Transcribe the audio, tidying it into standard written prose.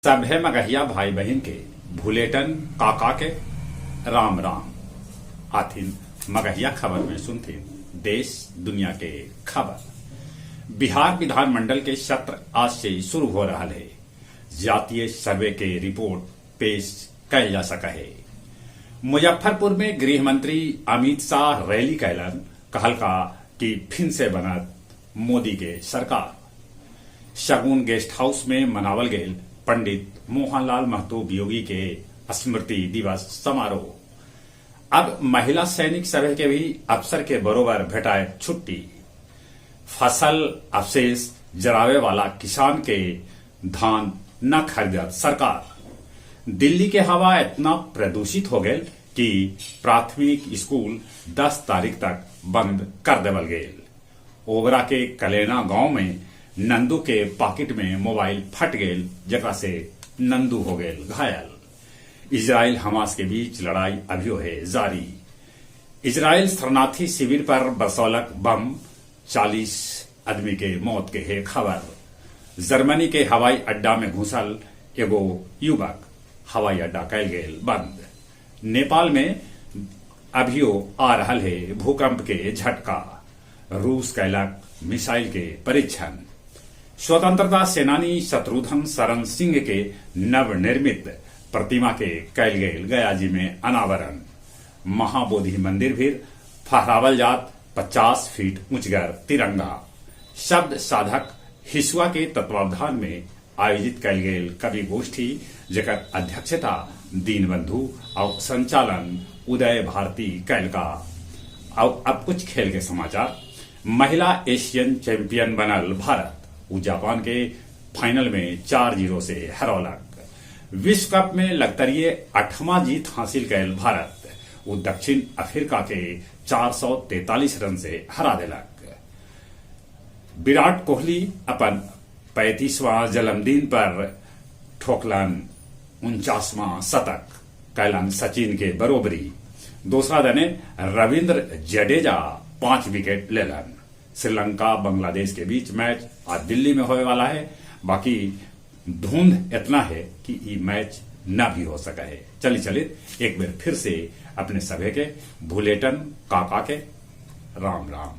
सब है मगहिया भाई बहन के, भूलेटन काका के, राम राम। आथिन मगहिया खबर में सुनते देश दुनिया के खबर। बिहार विधानमंडल के सत्र आज से शुरू हो रहा है। जातीय सर्वे के रिपोर्ट पेश कल जा सका है। मुजफ्फरपुर में गृह मंत्री अमित शाह रैली कैलन, कहलका कि फिर से बनत मोदी के सरकार। शगुन गेस्ट हाउस में मनावल गये पंडित मोहनलाल महतो वियोगी के स्मृति दिवस समारोह। अब महिला सैनिक सभा के भी अफसर के बरोबर भेटाए छुट्टी। फसल अवशेष जरावे वाला किसान के धान न खरीदत सरकार। दिल्ली के हवा इतना प्रदूषित हो गए कि प्राथमिक स्कूल 10 तारीख तक बंद कर देवल गये। ओबरा के कलेना गांव में नंदू के पॉकेट में मोबाइल फट गये, जगह से नंदू हो गये घायल। इजराइल हमास के बीच लड़ाई अभी है जारी। इजराइल शरणार्थी शिविर पर बरसौलक बम, 40 आदमी के मौत के है खबर। जर्मनी के हवाई अड्डा में घुसल एगो युवक, हवाई अड्डा कैल गये बंद। नेपाल में अभियो आ रहा है भूकंप के झटका। रूस कैलक मिसाइल के परीक्षण। स्वतंत्रता सेनानी शत्रुघ्न शरण सिंह के नवनिर्मित प्रतिमा के कैल गये गया जी में अनावरण। महाबोधि मंदिर भी फहरावल जात 50 फीट ऊंचगर तिरंगा। शब्द साधक हिसुआ के तत्वावधान में आयोजित कैल गये कवि गोष्ठी, जेकर अध्यक्षता दीनबंधु और संचालन उदय भारती कैल का। अब कुछ खेल के समाचार। महिला एशियन चैंपियन बनल भारत। उ जापान के फाइनल में 4-0 से हरौलक। विश्व कप में लगतरिये 8वां जीत हासिल कैल भारत। उ दक्षिण अफ्रीका के 443 रन से हरा दिलक। विराट कोहली अपन 35वां जन्मदिन पर ठोकलन 49वां शतक, कैलन सचिन के बरोबरी। दूसरा दने रविंद्र जडेजा 5 विकेट लेलन। श्रीलंका बांग्लादेश के बीच मैच आज दिल्ली में होने वाला है। बाकी धुंध इतना है कि ये मैच न भी हो सका है। चलिए एक बार फिर से अपने सभे के भूलेटन काका के राम राम।